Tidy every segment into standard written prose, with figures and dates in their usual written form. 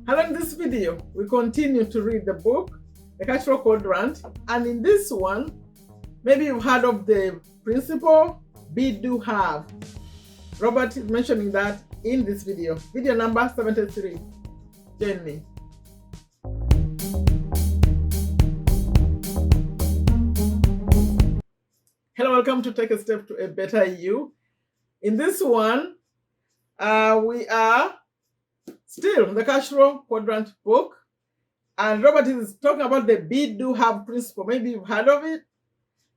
Hello, in this video, we continue to read the book, The Cashflow Quadrant. And in this one, maybe you've heard of the principle, be.do.have. Robert is mentioning that in this video. Video number 73. Join me. Hello, welcome to Take a Step to a Better You. In this one, we are still the Cashflow Quadrant book, and Robert is talking about the be.do.have principle. Maybe you've heard of it.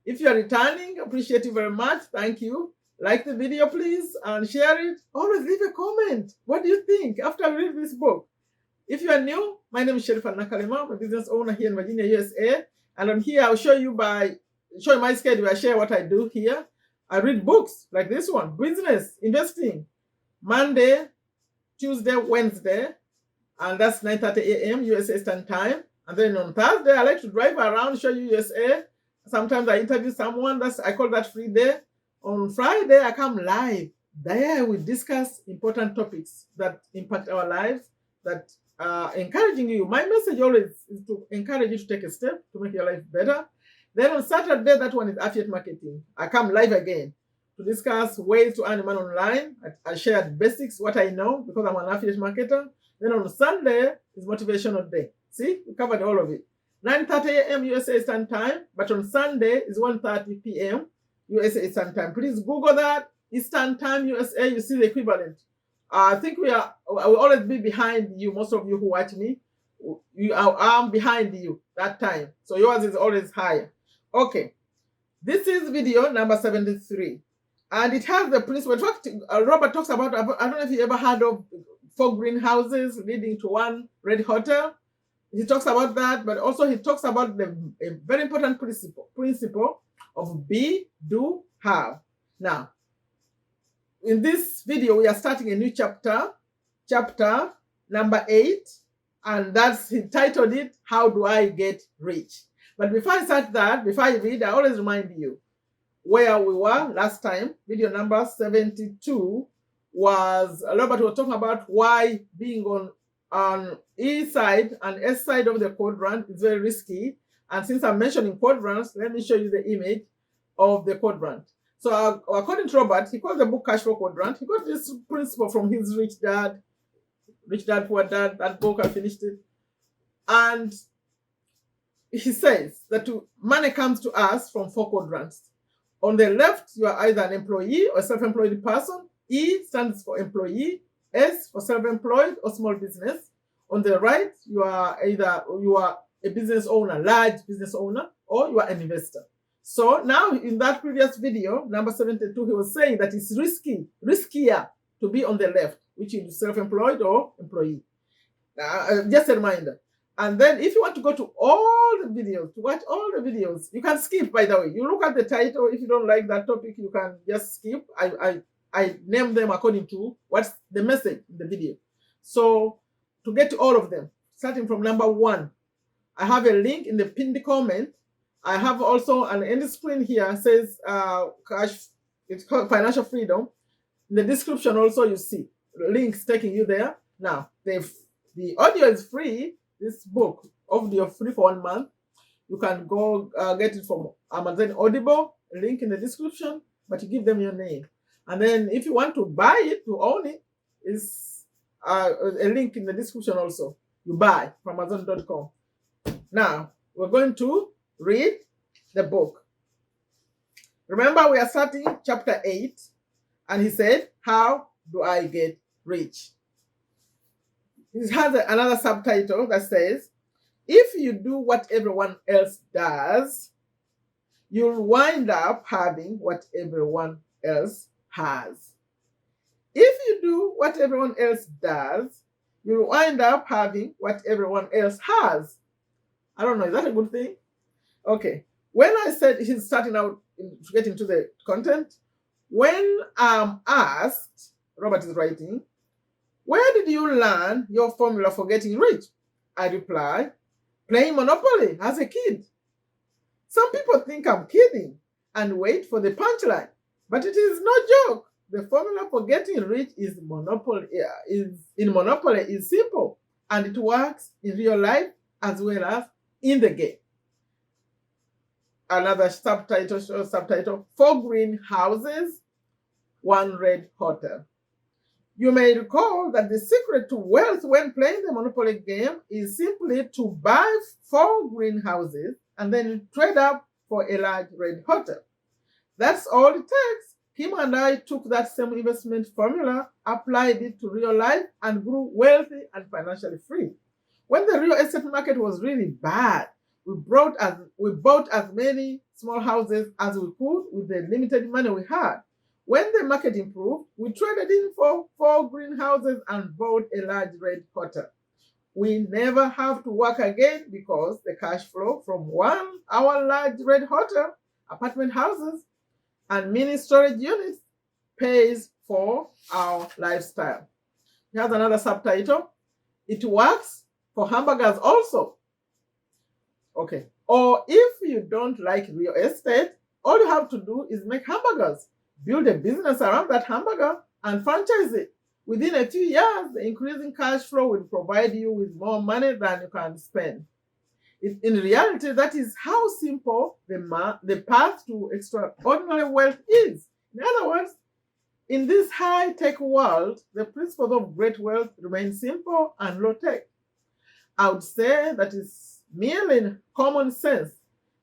If you are returning, appreciate you very much. Thank you. Like the video, please, and share it. Always leave a comment. What do you think after I read this book? If you are new, my name is Sherifa Nakalema. I'm a business owner here in Virginia, USA. And on here, I'll show you my schedule. I share what I do here. I read books like this one, business, investing, Monday, Tuesday, Wednesday, and that's 9:30 a.m. USA Eastern Time. And then on Thursday, I like to drive around, show you USA. Sometimes I interview someone. I call that free day. On Friday, I come live. There we discuss important topics that impact our lives, that are encouraging you. My message always is to encourage you to take a step to make your life better. Then on Saturday, that one is affiliate marketing. I come live again to discuss ways to earn money online. I share the basics, what I know, because I'm an affiliate marketer. Then on Sunday is motivational day. See, we covered all of it. 9:30 a.m. USA Eastern Time, but on Sunday is 1:30 p.m. USA Eastern Time. Please Google that, Eastern Time USA, you see the equivalent. I think I will always be behind you, most of you who watch me. I'm behind you that time. So yours is always higher. Okay, this is video number 73. And it has the principle. In fact, Robert talks about, I don't know if you ever heard of 4 greenhouses leading to one red hotel. He talks about that, but also he talks about a very important principle of be, do, have. Now, in this video, we are starting a new chapter number 8, and he titled it, How Do I Get Rich? But before I start that, before I read, I always remind you where we were last time. Video number 72 was, Robert was talking about why being on E side and S side of the quadrant is very risky. And since I'm mentioning quadrants, let me show you the image of the quadrant. So according to Robert, he calls the book Cashflow Quadrant. He got this principle from his Rich Dad, Poor Dad, that book. I finished it. And he says that money comes to us from 4 quadrants. On the left, you are either an employee or self-employed person. E stands for employee, S for self-employed or small business. On the right, you are a business owner, large business owner, or you are an investor. So now in that previous video, number 72, he was saying that it's riskier to be on the left, which is self-employed or employee. Just a reminder. And then if you want to go to all the videos, to watch all the videos, you can skip, by the way. You look at the title. If you don't like that topic, you can just skip. I name them according to what's the message in the video. So to get to all of them, starting from number 1, I have a link in the pinned comment. I have also an end screen here, says it's called Financial Freedom. In the description also you see links taking you there. Now, the audio is free. This book, audio free for 1 month. You can go get it from Amazon Audible, link in the description, but you give them your name. And then if you want to buy it, to own it, is a link in the description also. You buy from Amazon.com. Now, we're going to read the book. Remember, we are starting chapter 8, and he said, How do I get rich? It has another subtitle that says, If you do what everyone else does, you'll wind up having what everyone else has. If you do what everyone else does, you'll wind up having what everyone else has. I don't know, is that a good thing? Okay. When I said he's starting out to get into the content, when I'm asked, Robert is writing, where did you learn your formula for getting rich? I reply, playing Monopoly as a kid. Some people think I'm kidding and wait for the punchline, but it is no joke. The formula for getting rich in Monopoly is simple. and it works in real life as well as in the game. Another subtitle, 4 green houses, 1 red hotel. You may recall that the secret to wealth when playing the Monopoly game is simply to buy 4 greenhouses and then trade up for a large red hotel. That's all it takes. Kim and I took that same investment formula, applied it to real life, and grew wealthy and financially free. When the real estate market was really bad, we bought as many small houses as we could with the limited money we had. When the market improved, we traded in for 4 greenhouses and bought a large red hotel. We never have to work again because the cash flow from our large red hotel, apartment houses, and mini storage units pays for our lifestyle. Here's another subtitle. It works for hamburgers also. Okay. Or if you don't like real estate, all you have to do is make hamburgers. Build a business around that hamburger and franchise it. Within a few years, the increasing cash flow will provide you with more money than you can spend. In reality, that is how simple the path to extraordinary wealth is. In other words, in this high-tech world, the principles of great wealth remain simple and low-tech. I would say that is merely common sense,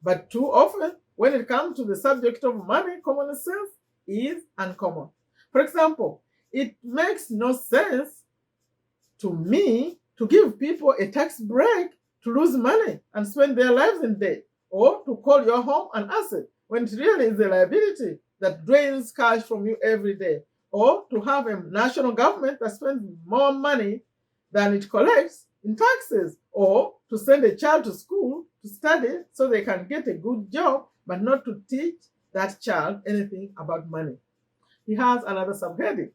but too often, when it comes to the subject of money, common sense is uncommon. For example, it makes no sense to me to give people a tax break to lose money and spend their lives in debt, or to call your home an asset when it really is a liability that drains cash from you every day, or to have a national government that spends more money than it collects in taxes, or to send a child to school to study so they can get a good job, but not to teach that child anything about money. He has another subheading.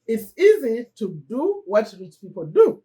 It's easy to do what rich people do.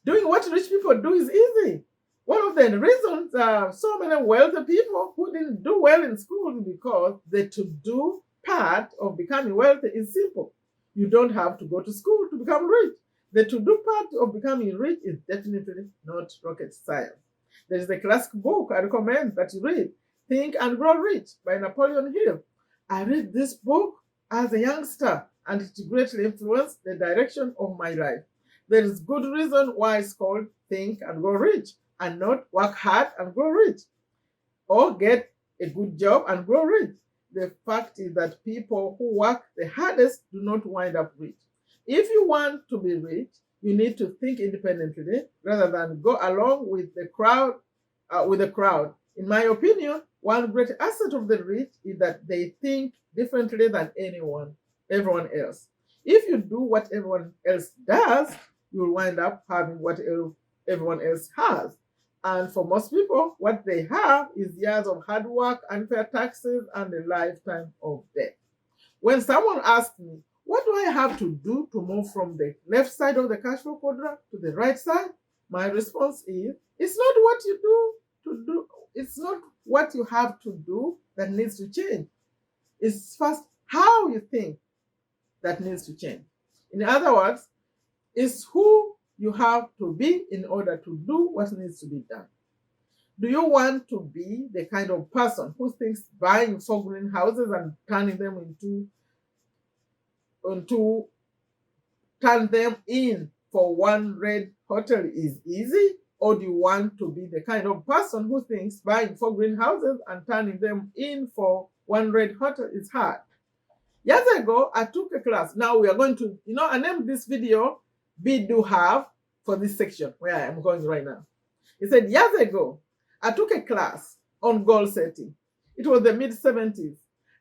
Doing what rich people do is easy. One of the reasons so many wealthy people who didn't do well in school is because the to-do part of becoming wealthy is simple. You don't have to go to school to become rich. The to-do part of becoming rich is definitely not rocket science. There is a classic book I recommend that you read, Think and Grow Rich by Napoleon Hill. I read this book as a youngster, and it greatly influenced the direction of my life. There is good reason why it's called Think and Grow Rich, and not Work Hard and Grow Rich, or Get a Good Job and Grow Rich. The fact is that people who work the hardest do not wind up rich. If you want to be rich, you need to think independently rather than go along with the crowd. In my opinion, one great asset of the rich is that they think differently than everyone else. If you do what everyone else does, you'll wind up having what everyone else has. And for most people, what they have is years of hard work, unfair taxes, and a lifetime of debt. When someone asks me, what do I have to do to move from the left side of the cash flow quadrant to the right side? My response is, it's not what you do. It's not what you have to do that needs to change. It's first how you think that needs to change. In other words, it's who you have to be in order to do what needs to be done. Do you want to be the kind of person who thinks buying 4 greenhouses and turning them in for 1 red hotel is easy? Or do you want to be the kind of person who thinks buying 4 greenhouses and turning them in for 1 red hotel is hard? Years ago, I took a class. Now we are going to, I named this video Be.do.have for this section where I am going right now. He said, years ago, I took a class on goal setting. It was the mid-70s.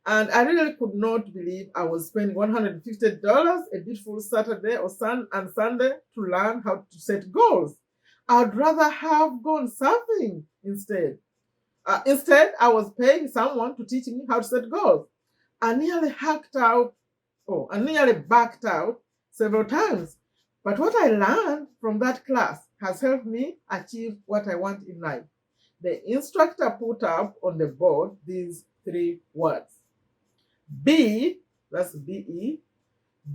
And I really could not believe I was spending $150 a beautiful Saturday or Sunday to learn how to set goals. I'd rather have gone surfing instead. Instead, I was paying someone to teach me how to set goals. I nearly backed out several times. But what I learned from that class has helped me achieve what I want in life. The instructor put up on the board these 3 words. Be, that's B-E,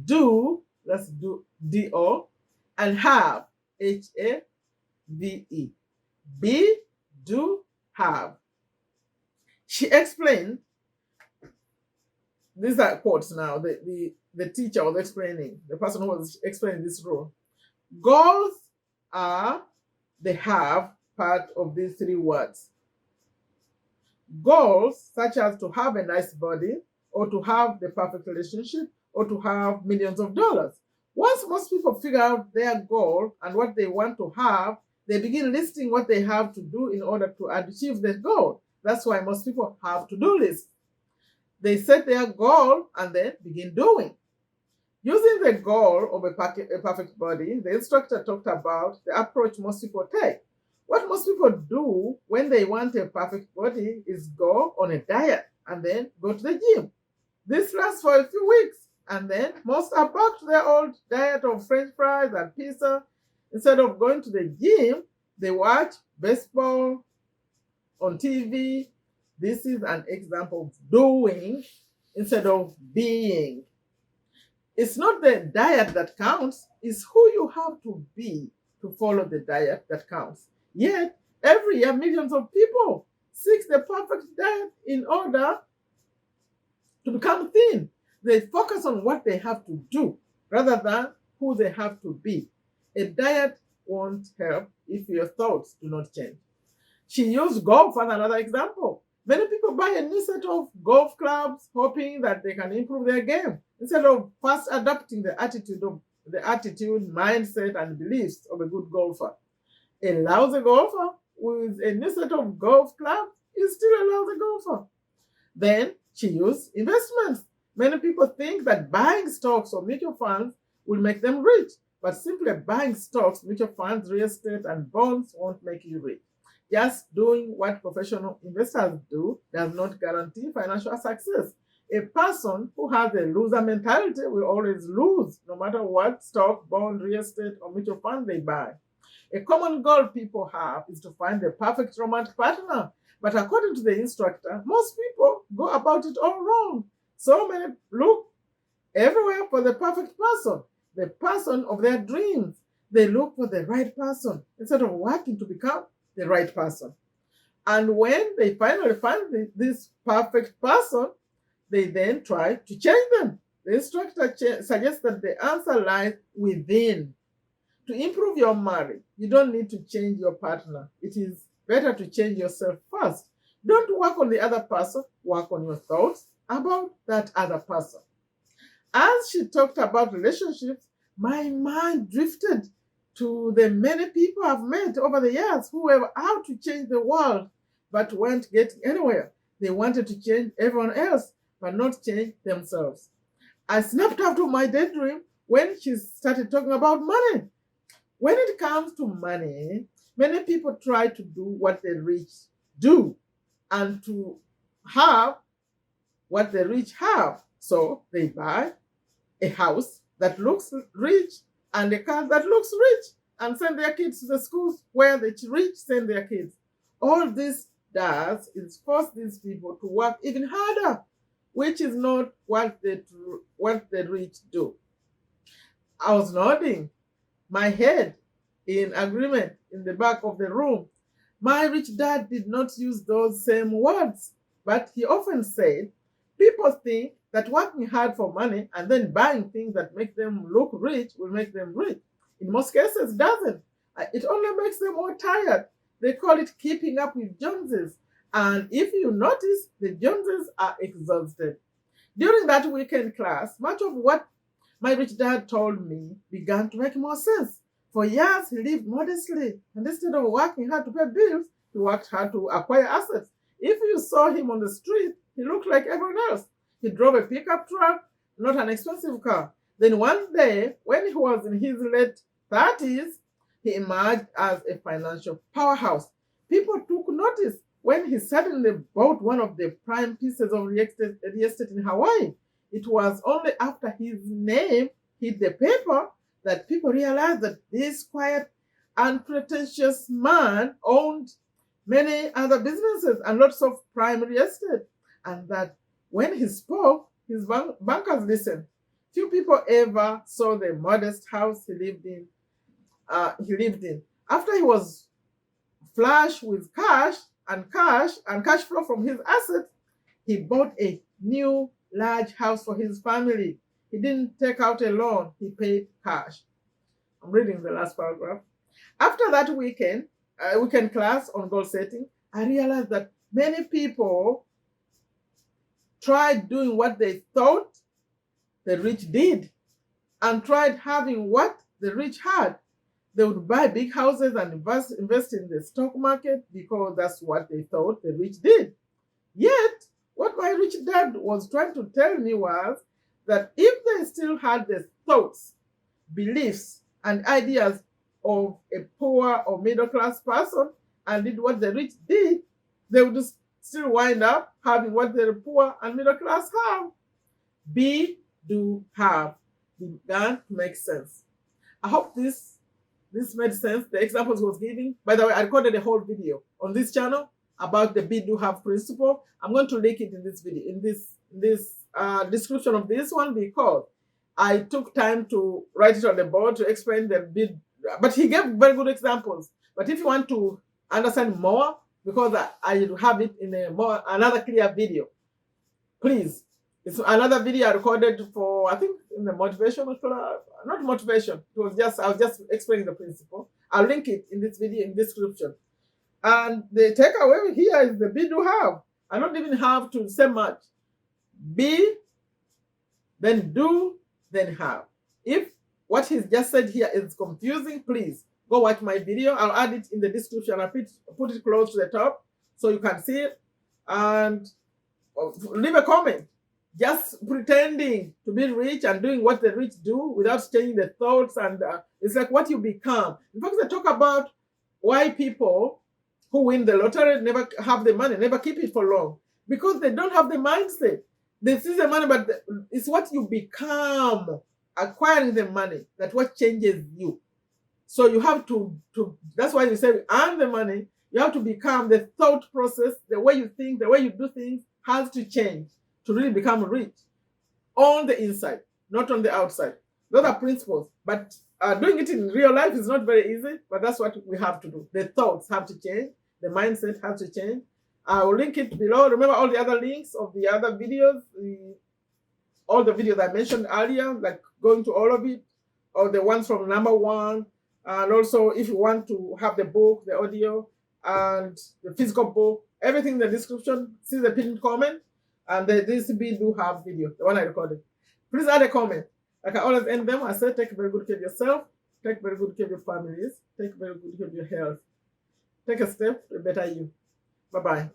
do, that's D-O, and have, Be, do, have. She explained, these are quotes now, the teacher was explaining, the person who was explaining this rule. Goals are the have part of these three words. Goals such as to have a nice body, or to have the perfect relationship, or to have millions of dollars. Once most people figure out their goal and what they want to have, they begin listing what they have to do in order to achieve their goal. That's why most people have to-do lists. They set their goal and then begin doing. Using the goal of a perfect body, the instructor talked about the approach most people take. What most people do when they want a perfect body is go on a diet and then go to the gym. This lasts for a few weeks, and then most are back to their old diet of French fries and pizza. Instead of going to the gym, they watch baseball on TV. This is an example of doing instead of being. It's not the diet that counts, it's who you have to be to follow the diet that counts. Yet, every year, millions of people seek the perfect diet in order to become thin. They focus on what they have to do rather than who they have to be. A diet won't help if your thoughts do not change. She used golf as another example. Many people buy a new set of golf clubs hoping that they can improve their game instead of first adopting the attitude, mindset, and beliefs of a good golfer. A lousy golfer with a new set of golf clubs is still a lousy golfer. Then she used investments. Many people think that buying stocks or mutual funds will make them rich, but simply buying stocks, mutual funds, real estate, and bonds won't make you rich. Just doing what professional investors do does not guarantee financial success. A person who has a loser mentality will always lose, no matter what stock, bond, real estate, or mutual fund they buy. A common goal people have is to find the perfect romantic partner. But according to the instructor, most people go about it all wrong. So many look everywhere for the perfect person, the person of their dreams. They look for the right person instead of working to become the right person. And when they finally find this perfect person, they then try to change them. The instructor suggests that the answer lies within. To improve your marriage, you don't need to change your partner. It is better to change yourself first. Don't work on the other person, work on your thoughts about that other person. As she talked about relationships, my mind drifted to the many people I've met over the years who were out to change the world but weren't getting anywhere. They wanted to change everyone else but not change themselves. I snapped out of my daydream when she started talking about money. When it comes to money, many people try to do what the rich do and to have what the rich have. So they buy a house that looks rich and a car that looks rich and send their kids to the schools where the rich send their kids. All this does is force these people to work even harder, which is not what the rich do. I was nodding my head in agreement in the back of the room. My rich dad did not use those same words, but he often said, people think that working hard for money and then buying things that make them look rich will make them rich. In most cases, it doesn't. It only makes them more tired. They call it keeping up with Joneses. And if you notice, the Joneses are exhausted. During that weekend class, much of what my rich dad told me began to make more sense. For years, he lived modestly, and instead of working hard to pay bills, he worked hard to acquire assets. If you saw him on the street, he looked like everyone else. He drove a pickup truck, not an expensive car. Then one day, when he was in his late 30s, he emerged as a financial powerhouse. People took notice when he suddenly bought one of the prime pieces of real estate in Hawaii. It was only after his name hit the paper that people realized that this quiet, unpretentious man owned many other businesses and lots of prime real estate, and that when he spoke, his bankers listened. Few people ever saw the modest house he lived in he lived in. After he was flush with cash and cash flow from his assets, he bought a new large house for his family. He didn't take out a loan, he paid cash. I'm reading the last paragraph. After that weekend class on goal setting, I realized that many people tried doing what they thought the rich did and tried having what the rich had. They would buy big houses and invest in the stock market because that's what they thought the rich did. Yet, what my rich dad was trying to tell me was that if they still had the thoughts, beliefs, and ideas of a poor or middle class person and did what the rich did, they would still wind up having what the poor and middle class have. Be, do, have began to make sense. I hope this made sense. The examples he was giving. By the way, I recorded a whole video on this channel about the be.do.have principle. I'm going to link it in this video, in this description of this one, because I took time to write it on the board to explain the bid. But he gave very good examples. But if you want to understand more, because I have it in another clear video, please. It's another video I recorded for, I think, in the motivational class. Not motivation. I was just explaining the principle. I'll link it in this video in description. And the takeaway here is the be, do, have. I don't even have to say much. Be, then do, then have. If what he's just said here is confusing, please go watch my video. I'll add it in the description. I'll put it close to the top so you can see it. And leave a comment. Just pretending to be rich and doing what the rich do without changing the thoughts. And it's like what you become. In fact, they talk about why people who win the lottery never have the money, never keep it for long. Because they don't have the mindset. They see the money, but it's what you become acquiring the money that what changes you. So you have to that's why you say earn the money. You have to become the thought process, the way you think, the way you do things has to change to really become rich on the inside, not on the outside. Those are principles. But doing it in real life is not very easy, but that's what we have to do. The thoughts have to change. The mindset has to change. I will link it below. Remember all the other links of the other videos, all the videos I mentioned earlier, like going to all of it, or the ones from number 1. And also, if you want to have the book, the audio, and the physical book, everything in the description, see the pinned comment, and this be.do.have video, the one I recorded. Please add a comment. Like I always end them, I say, take very good care of yourself, take very good care of your families, take very good care of your health. Take a step to a better you. Bye-bye.